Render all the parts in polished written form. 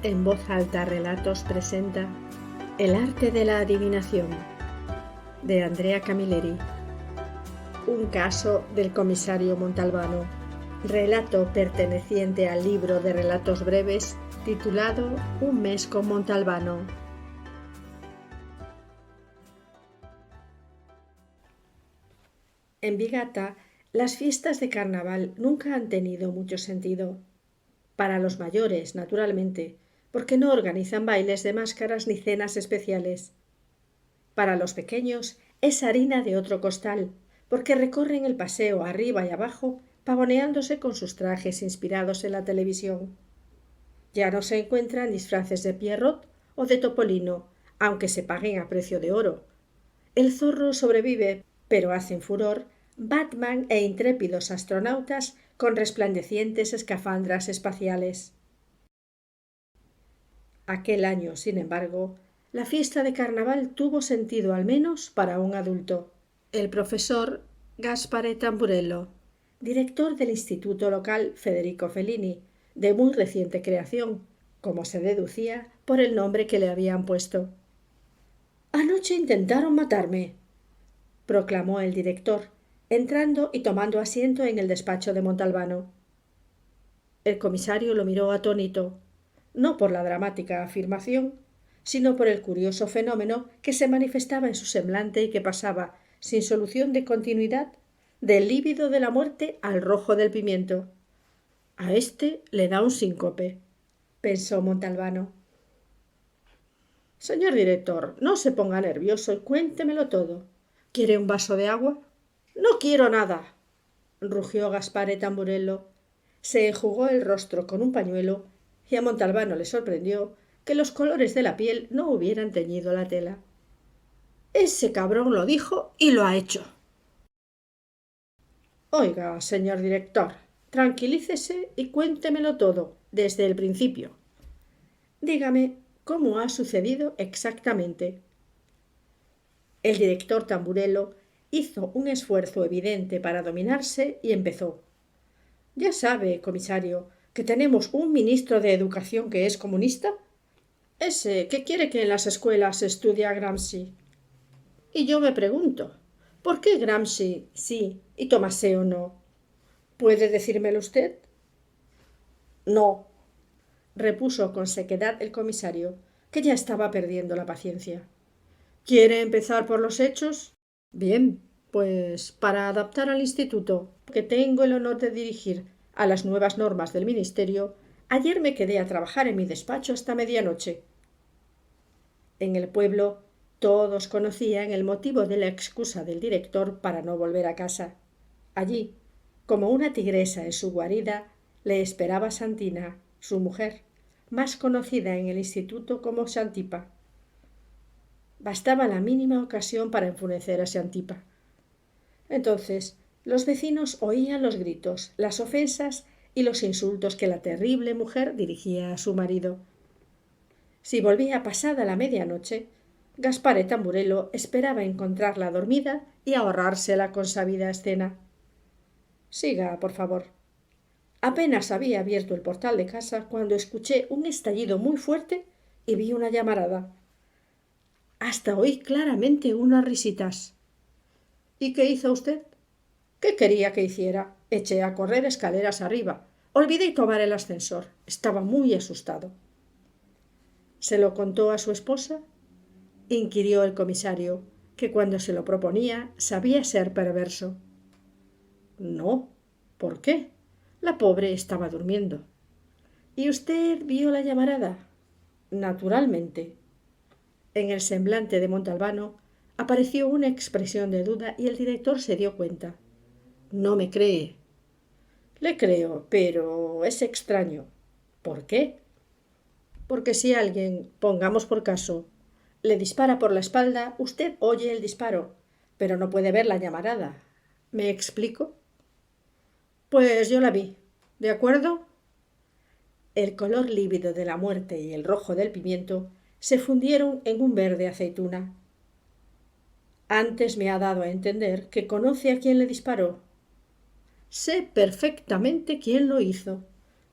En voz alta Relatos presenta El arte de la adivinación, de Andrea Camilleri. Un caso del comisario Montalbano. Relato perteneciente al libro de relatos breves titulado Un mes con Montalbano. En Bigata, las fiestas de carnaval nunca han tenido mucho sentido. Para los mayores, naturalmente, porque no organizan bailes de máscaras ni cenas especiales. Para los pequeños es harina de otro costal, porque recorren el paseo arriba y abajo, pavoneándose con sus trajes inspirados en la televisión. Ya no se encuentran disfraces de Pierrot o de Topolino, aunque se paguen a precio de oro. El zorro sobrevive, pero hacen furor Batman e intrépidos astronautas con resplandecientes escafandras espaciales. Aquel año, sin embargo, la fiesta de carnaval tuvo sentido al menos para un adulto. El profesor Gaspare Tamburello, director del instituto local Federico Fellini, de muy reciente creación, como se deducía por el nombre que le habían puesto. «Anoche intentaron matarme», proclamó el director, entrando y tomando asiento en el despacho de Montalbano. El comisario lo miró atónito, no por la dramática afirmación, sino por el curioso fenómeno que se manifestaba en su semblante y que pasaba, sin solución de continuidad, del lívido de la muerte al rojo del pimiento. A éste le da un síncope, pensó Montalbano. Señor director, no se ponga nervioso y cuéntemelo todo. ¿Quiere un vaso de agua? No quiero nada, rugió Gaspare Tamburello. Se enjugó el rostro con un pañuelo y a Montalbano le sorprendió que los colores de la piel no hubieran teñido la tela. Ese cabrón lo dijo y lo ha hecho. Oiga, señor director, tranquilícese y cuéntemelo todo, desde el principio. Dígame cómo ha sucedido exactamente. El director Tamburello hizo un esfuerzo evidente para dominarse y empezó. Ya sabe, comisario, que tenemos un ministro de Educación que es comunista. Ese que quiere que en las escuelas se estudie a Gramsci. Y yo me pregunto, ¿por qué Gramsci sí y Tomaseo no? ¿Puede decírmelo usted? No, repuso con sequedad el comisario, que ya estaba perdiendo la paciencia. ¿Quiere empezar por los hechos? Bien, pues para adaptar al instituto, que tengo el honor de dirigir, a las nuevas normas del ministerio, ayer me quedé a trabajar en mi despacho hasta medianoche. En el pueblo todos conocían el motivo de la excusa del director para no volver a casa. Allí, como una tigresa en su guarida, le esperaba Santina, su mujer, más conocida en el instituto como Xantipa. Bastaba la mínima ocasión para enfurecer a Xantipa. Entonces los vecinos oían los gritos, las ofensas y los insultos que la terrible mujer dirigía a su marido. Si volvía pasada la medianoche, Gaspare Tamburello esperaba encontrarla dormida y ahorrarse la consabida escena. Siga, por favor. Apenas había abierto el portal de casa cuando escuché un estallido muy fuerte y vi una llamarada. Hasta oí claramente unas risitas. ¿Y qué hizo usted? ¿Qué quería que hiciera? Eché a correr escaleras arriba. Olvidé tomar el ascensor. Estaba muy asustado. ¿Se lo contó a su esposa? Inquirió el comisario, que cuando se lo proponía sabía ser perverso. No. ¿Por qué? La pobre estaba durmiendo. ¿Y usted vio la llamarada? Naturalmente. En el semblante de Montalbano apareció una expresión de duda y el director se dio cuenta. No me cree. Le creo, pero es extraño. ¿Por qué? Porque si alguien, pongamos por caso, le dispara por la espalda, usted oye el disparo, pero no puede ver la llamarada. ¿Me explico? Pues yo la vi. ¿De acuerdo? El color lívido de la muerte y el rojo del pimiento se fundieron en un verde aceituna. Antes me ha dado a entender que conoce a quien le disparó. Sé perfectamente quién lo hizo,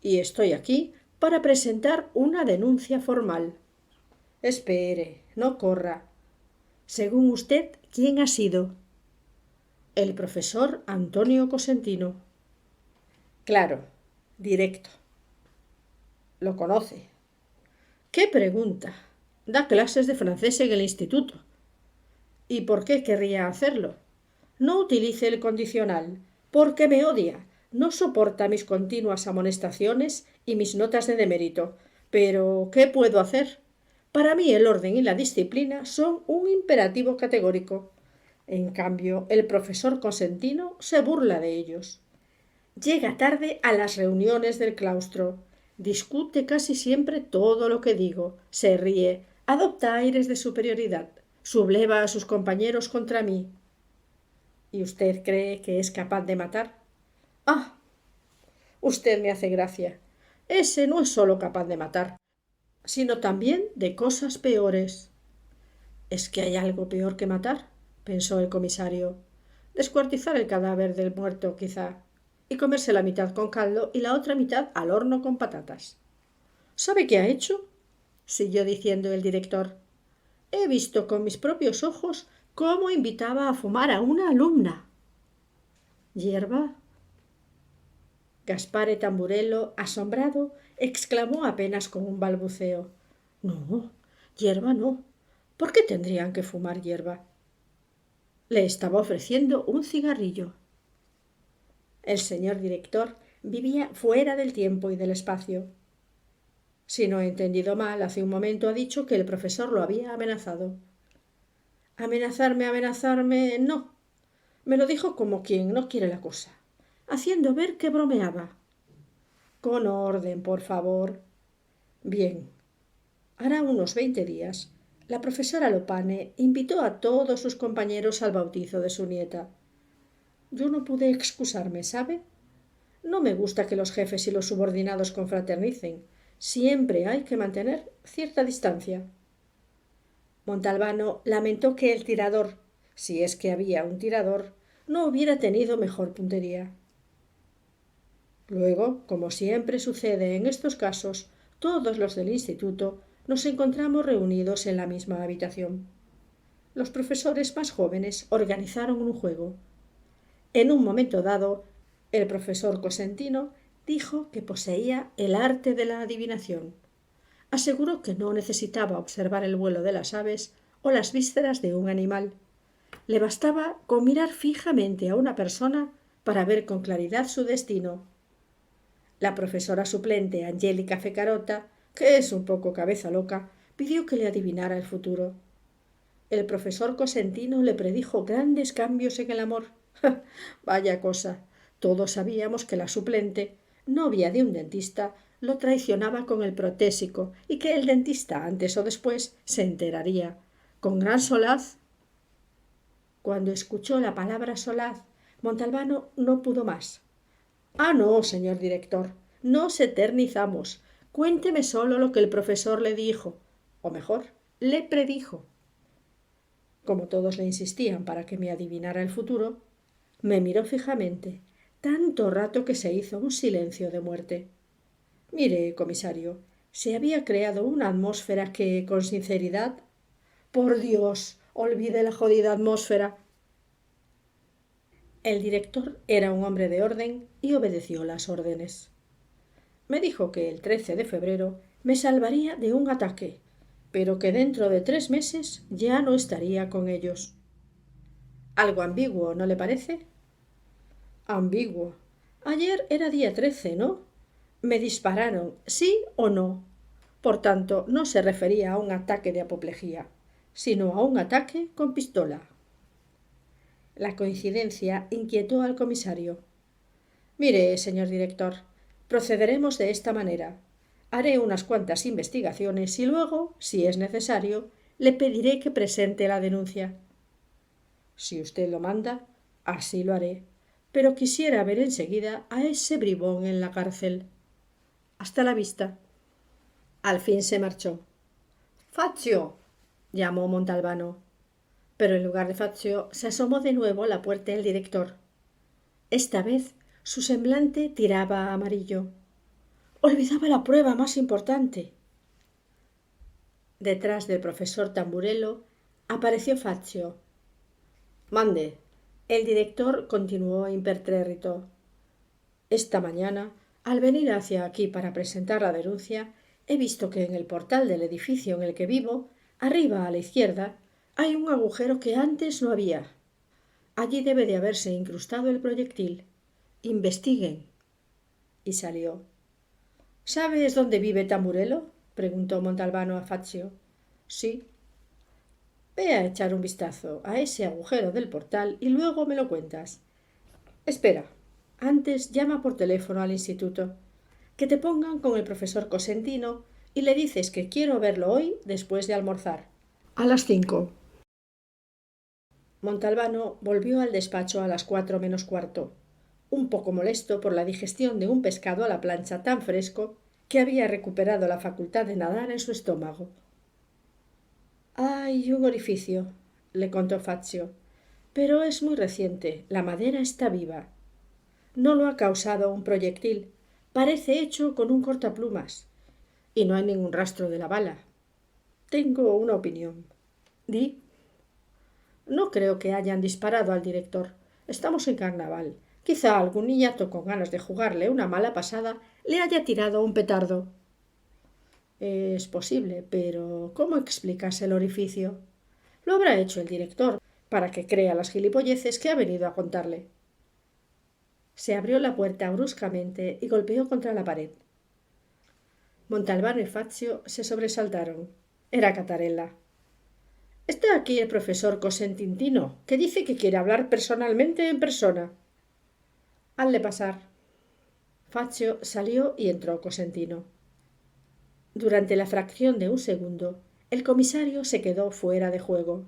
y estoy aquí para presentar una denuncia formal. Espere, no corra. Según usted, ¿quién ha sido? El profesor Antonio Cosentino. Claro, directo. ¿Lo conoce? ¿Qué pregunta? Da clases de francés en el instituto. ¿Y por qué querría hacerlo? No utilice el condicional, porque me odia. No soporta mis continuas amonestaciones y mis notas de demérito. Pero, ¿qué puedo hacer? Para mí el orden y la disciplina son un imperativo categórico. En cambio, el profesor Cosentino se burla de ellos. Llega tarde a las reuniones del claustro. Discute casi siempre todo lo que digo. Se ríe. Adopta aires de superioridad. Subleva a sus compañeros contra mí. ¿Y usted cree que es capaz de matar? Ah, usted me hace gracia. Ese no es solo capaz de matar, sino también de cosas peores. ¿Es que hay algo peor que matar? Pensó el comisario. Descuartizar el cadáver del muerto, quizá, y comerse la mitad con caldo y la otra mitad al horno con patatas. ¿Sabe qué ha hecho? Siguió diciendo el director. He visto con mis propios ojos cómo invitaba a fumar a una alumna. ¿Hierba? Gaspare Tamburello, asombrado, exclamó apenas con un balbuceo. No, hierba no. ¿Por qué tendrían que fumar hierba? Le estaba ofreciendo un cigarrillo. El señor director vivía fuera del tiempo y del espacio. Si no he entendido mal, hace un momento ha dicho que el profesor lo había amenazado. Amenazarme, no. Me lo dijo como quien no quiere la cosa, haciendo ver que bromeaba. Con orden, por favor. Bien. Hará unos 20 días, la profesora Lopane invitó a todos sus compañeros al bautizo de su nieta. Yo no pude excusarme, ¿sabe? No me gusta que los jefes y los subordinados confraternicen. Siempre hay que mantener cierta distancia. Montalbano lamentó que el tirador, si es que había un tirador, no hubiera tenido mejor puntería. Luego, como siempre sucede en estos casos, todos los del instituto nos encontramos reunidos en la misma habitación. Los profesores más jóvenes organizaron un juego. En un momento dado, el profesor Cosentino dijo que poseía el arte de la adivinación. Aseguró que no necesitaba observar el vuelo de las aves o las vísceras de un animal. Le bastaba con mirar fijamente a una persona para ver con claridad su destino. La profesora suplente Angélica Fecarota, que es un poco cabeza loca, pidió que le adivinara el futuro. El profesor Cosentino le predijo grandes cambios en el amor. Vaya cosa. Todos sabíamos que la suplente, novia de un dentista, lo traicionaba con el protésico y que el dentista antes o después se enteraría. Con gran solaz. Cuando escuchó la palabra solaz, Montalbano no pudo más. Ah, no, señor director, nos eternizamos. Cuénteme solo lo que el profesor le dijo, o mejor, le predijo. Como todos le insistían para que me adivinara el futuro, me miró fijamente, tanto rato que se hizo un silencio de muerte. Mire, comisario, se había creado una atmósfera que, con sinceridad... Por Dios, olvide la jodida atmósfera. El director era un hombre de orden y obedeció las órdenes. Me dijo que el 13 de febrero me salvaría de un ataque, pero que dentro de 3 meses ya no estaría con ellos. Algo ambiguo, ¿no le parece? Ambiguo. Ayer era día 13, ¿no? Me dispararon, ¿sí o no? Por tanto, no se refería a un ataque de apoplejía, sino a un ataque con pistola. La coincidencia inquietó al comisario. Mire, señor director, procederemos de esta manera. Haré unas cuantas investigaciones y luego, si es necesario, le pediré que presente la denuncia. Si usted lo manda, así lo haré. Pero quisiera ver enseguida a ese bribón en la cárcel. Hasta la vista. Al fin se marchó. ¡Fazio! Llamó Montalbano. Pero en lugar de Fazio se asomó de nuevo a la puerta el director. Esta vez su semblante tiraba a amarillo. Olvidaba la prueba más importante. Detrás del profesor Tamburello apareció Fazio. Mande. El director continuó impertérrito. Esta mañana, al venir hacia aquí para presentar la denuncia, he visto que en el portal del edificio en el que vivo, arriba a la izquierda, hay un agujero que antes no había. Allí debe de haberse incrustado el proyectil. Investiguen. Y salió. ¿Sabes dónde vive Tamburello? Preguntó Montalbano a Fazio. Sí. Ve a echar un vistazo a ese agujero del portal y luego me lo cuentas. Espera. Antes llama por teléfono al instituto. Que te pongan con el profesor Cosentino y le dices que quiero verlo hoy después de almorzar. A las 5. Montalbano volvió al despacho a las 4 menos cuarto, un poco molesto por la digestión de un pescado a la plancha tan fresco que había recuperado la facultad de nadar en su estómago. Hay un orificio, le contó Fazio, pero es muy reciente. La madera está viva. No lo ha causado un proyectil. Parece hecho con un cortaplumas. Y no hay ningún rastro de la bala. Tengo una opinión. Di. No creo que hayan disparado al director. Estamos en carnaval. Quizá algún niñato con ganas de jugarle una mala pasada le haya tirado un petardo. Es posible, pero ¿cómo explicas el orificio? Lo habrá hecho el director, para que crea las gilipolleces que ha venido a contarle. Se abrió la puerta bruscamente y golpeó contra la pared. Montalbano y Fazio se sobresaltaron. Era Catarella. Está aquí el profesor Cosentino, que dice que quiere hablar personalmente en persona. Hazle pasar. Fazio salió y entró Cosentino. Durante la fracción de un segundo, el comisario se quedó fuera de juego.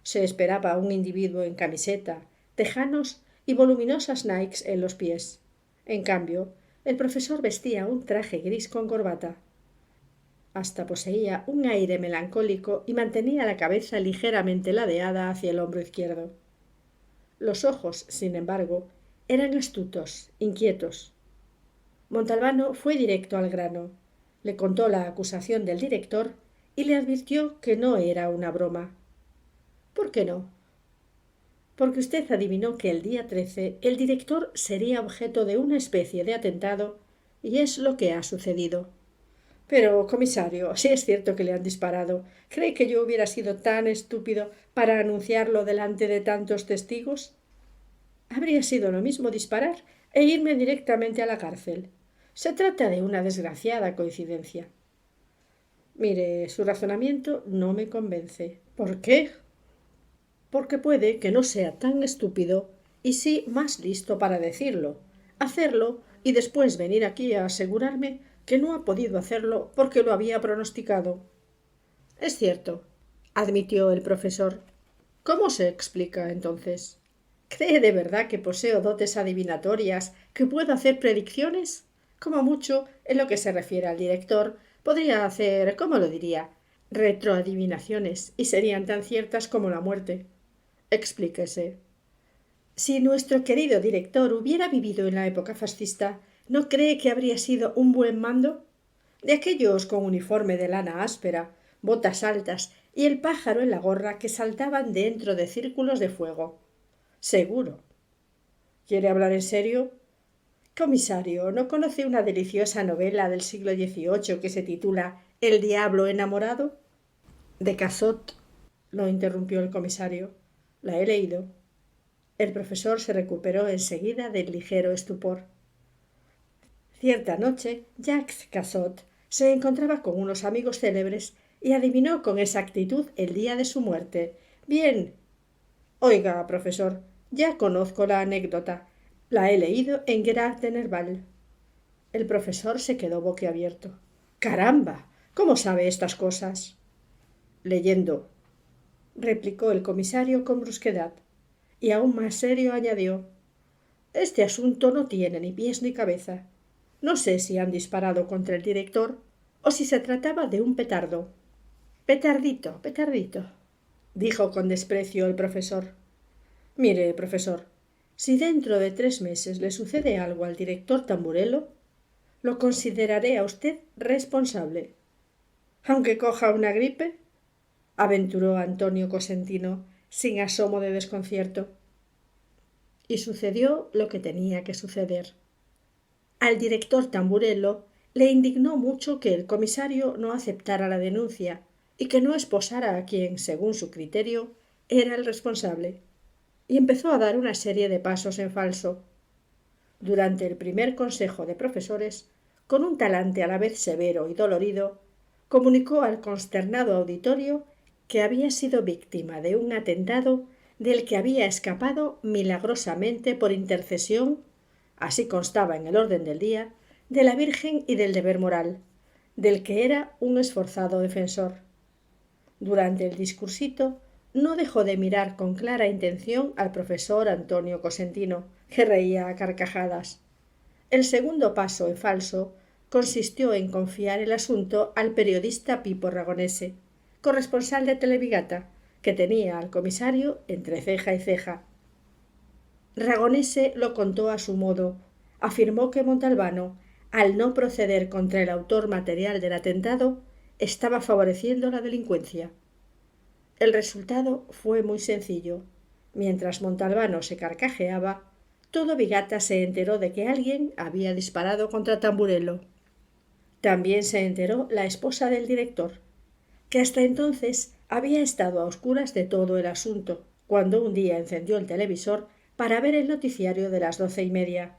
Se esperaba un individuo en camiseta, tejanos y voluminosas Nikes en los pies. En cambio, el profesor vestía un traje gris con corbata. Hasta poseía un aire melancólico y mantenía la cabeza ligeramente ladeada hacia el hombro izquierdo. Los ojos, sin embargo, eran astutos, inquietos. Montalbano fue directo al grano. Le contó la acusación del director y le advirtió que no era una broma. ¿Por qué no? Porque usted adivinó que el día 13 el director sería objeto de una especie de atentado, y es lo que ha sucedido. Pero, comisario, si es cierto que le han disparado, ¿cree que yo hubiera sido tan estúpido para anunciarlo delante de tantos testigos? Habría sido lo mismo disparar e irme directamente a la cárcel. Se trata de una desgraciada coincidencia. Mire, su razonamiento no me convence. ¿Por qué? Porque puede que no sea tan estúpido y sí más listo para decirlo, hacerlo y después venir aquí a asegurarme que no ha podido hacerlo porque lo había pronosticado. Es cierto, admitió el profesor. ¿Cómo se explica entonces? ¿Cree de verdad que poseo dotes adivinatorias, que puedo hacer predicciones? Como mucho, en lo que se refiere al director, podría hacer, ¿cómo lo diría?, retroadivinaciones, y serían tan ciertas como la muerte. Explíquese. Si nuestro querido director hubiera vivido en la época fascista, ¿no cree que habría sido un buen mando? De aquellos con uniforme de lana áspera, botas altas y el pájaro en la gorra que saltaban dentro de círculos de fuego. Seguro. ¿Quiere hablar en serio? Comisario, ¿no conoce una deliciosa novela del siglo XVIII que se titula El diablo enamorado? De Cazot, lo interrumpió el comisario. La he leído. El profesor se recuperó enseguida del ligero estupor. Cierta noche, Jacques Cazot se encontraba con unos amigos célebres y adivinó con exactitud el día de su muerte. Bien. Oiga, profesor, ya conozco la anécdota. La he leído en Gérard de Nerval. El profesor se quedó boquiabierto. ¡Caramba! ¿Cómo sabe estas cosas? Leyendo, replicó el comisario con brusquedad, y aún más serio añadió: este asunto no tiene ni pies ni cabeza. No sé si han disparado contra el director o si se trataba de un petardo. Petardito, petardito, dijo con desprecio el profesor. Mire, profesor, si dentro de 3 meses le sucede algo al director Tamburello, lo consideraré a usted responsable. Aunque coja una gripe, aventuró Antonio Cosentino, sin asomo de desconcierto. Y sucedió lo que tenía que suceder. Al director Tamburello le indignó mucho que el comisario no aceptara la denuncia y que no esposara a quien, según su criterio, era el responsable, y empezó a dar una serie de pasos en falso. Durante el primer consejo de profesores, con un talante a la vez severo y dolorido, comunicó al consternado auditorio que había sido víctima de un atentado del que había escapado milagrosamente por intercesión, así constaba en el orden del día, de la Virgen y del deber moral, del que era un esforzado defensor. Durante el discursito no dejó de mirar con clara intención al profesor Antonio Cosentino, que reía a carcajadas. El segundo paso en falso consistió en confiar el asunto al periodista Pipo Ragonese, corresponsal de Televigata, que tenía al comisario entre ceja y ceja. Ragonese lo contó a su modo. Afirmó que Montalbano, al no proceder contra el autor material del atentado, estaba favoreciendo la delincuencia. El resultado fue muy sencillo. Mientras Montalbano se carcajeaba, todo Vigata se enteró de que alguien había disparado contra Tamburello. También se enteró la esposa del director, que hasta entonces había estado a oscuras de todo el asunto, cuando un día encendió el televisor para ver el noticiario de las 12:30.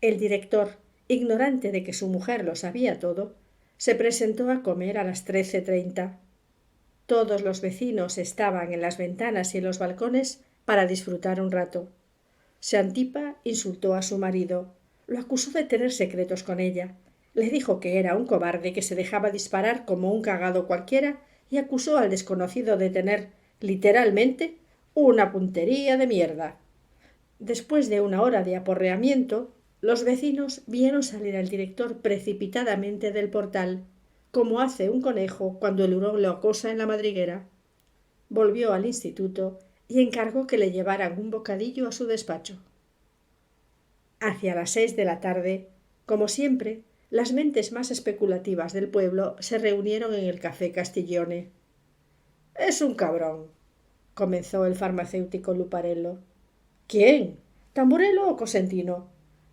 El director, ignorante de que su mujer lo sabía todo, se presentó a comer a las 13:30. Todos los vecinos estaban en las ventanas y en los balcones para disfrutar un rato. Xantipa insultó a su marido, lo acusó de tener secretos con ella, le dijo que era un cobarde que se dejaba disparar como un cagado cualquiera y acusó al desconocido de tener, literalmente, una puntería de mierda. Después de una hora de aporreamiento, los vecinos vieron salir al director precipitadamente del portal, como hace un conejo cuando el hurón lo acosa en la madriguera. Volvió al instituto y encargó que le llevaran un bocadillo a su despacho. Hacia las 6 de la tarde, como siempre, las mentes más especulativas del pueblo se reunieron en el café Castiglione. «Es un cabrón», comenzó el farmacéutico Luparello. «¿Quién? ¿Tamburello o Cosentino?»,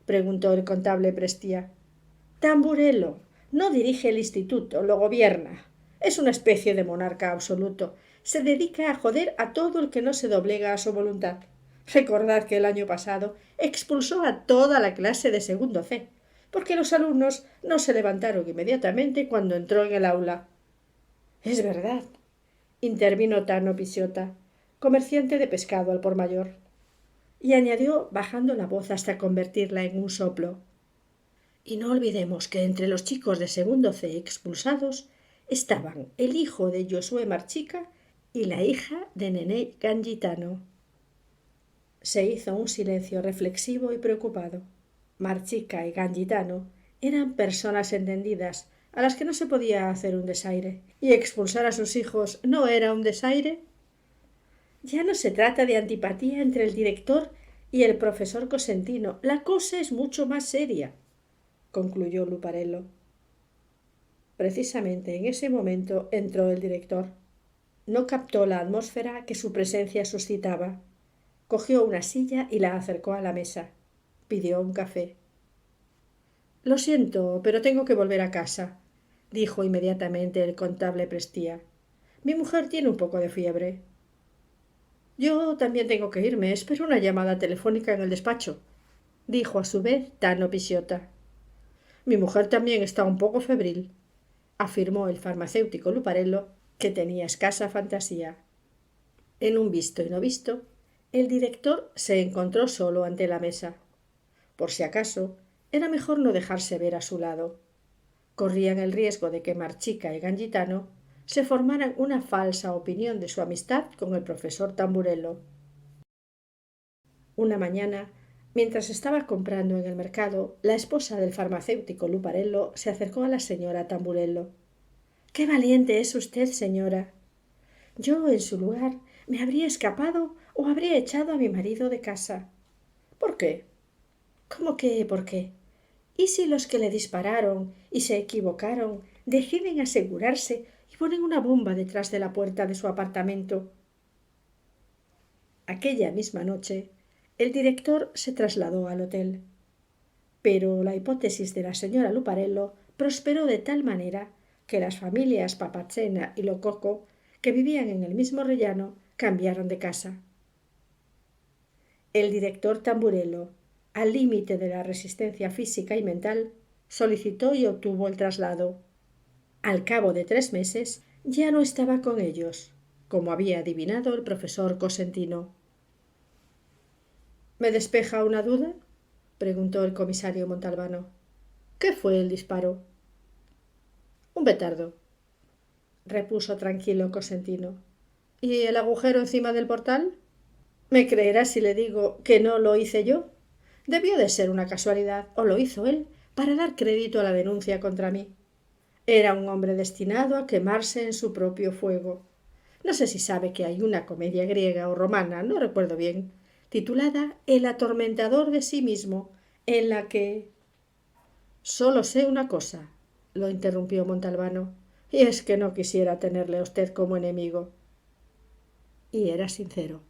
preguntó el contable Prestia. «Tamburello. No dirige el instituto, lo gobierna. Es una especie de monarca absoluto. Se dedica a joder a todo el que no se doblega a su voluntad. Recordad que el año pasado expulsó a toda la clase de segundo C, porque los alumnos no se levantaron inmediatamente cuando entró en el aula». «Es verdad», intervino Tano Pisiota, comerciante de pescado al por mayor, y añadió bajando la voz hasta convertirla en un soplo. «Y no olvidemos que entre los chicos de segundo C expulsados estaban el hijo de Josué Marchica y la hija de Nené Gangitano». Se hizo un silencio reflexivo y preocupado. Marchica y Gangitano eran personas entendidas a las que no se podía hacer un desaire, y expulsar a sus hijos no era un desaire. «Ya no se trata de antipatía entre el director y el profesor Cosentino. La cosa es mucho más seria», concluyó Luparello. Precisamente en ese momento entró el director. No captó la atmósfera que su presencia suscitaba. Cogió una silla y la acercó a la mesa. Pidió un café. «Lo siento, pero tengo que volver a casa», dijo inmediatamente el contable Prestia. «Mi mujer tiene un poco de fiebre». «Yo también tengo que irme. Espero una llamada telefónica en el despacho», dijo a su vez Tano Pisiota. «Mi mujer también está un poco febril», afirmó el farmacéutico Luparello, que tenía escasa fantasía. En un visto y no visto, el director se encontró solo ante la mesa. Por si acaso, era mejor no dejarse ver a su lado. Corrían el riesgo de que Marchica y Gangitano se formaran una falsa opinión de su amistad con el profesor Tamburello. Una mañana, mientras estaba comprando en el mercado, la esposa del farmacéutico Luparello se acercó a la señora Tamburello. «Qué valiente es usted, señora. Yo, en su lugar, me habría escapado o habría echado a mi marido de casa». «¿Por qué?» «¿Cómo que por qué? ¿Y si los que le dispararon y se equivocaron deciden asegurarse y ponen una bomba detrás de la puerta de su apartamento? Aquella misma noche, el director se trasladó al hotel. Pero la hipótesis de la señora Luparello prosperó de tal manera que las familias Papachena y Lococo, que vivían en el mismo rellano, cambiaron de casa. El director Tamburello, al límite de la resistencia física y mental, solicitó y obtuvo el traslado. Al cabo de 3 meses ya no estaba con ellos, como había adivinado el profesor Cosentino. ¿Me despeja una duda?, preguntó el comisario Montalbano. ¿Qué fue el disparo? Un petardo, repuso tranquilo Cosentino. ¿Y el agujero encima del portal? ¿Me creerá si le digo que no lo hice yo? Debió de ser una casualidad, o lo hizo él, para dar crédito a la denuncia contra mí. Era un hombre destinado a quemarse en su propio fuego. No sé si sabe que hay una comedia griega o romana, no recuerdo bien, titulada El atormentador de sí mismo, en la que... Solo sé una cosa, lo interrumpió Montalbano, y es que no quisiera tenerle a usted como enemigo. Y era sincero.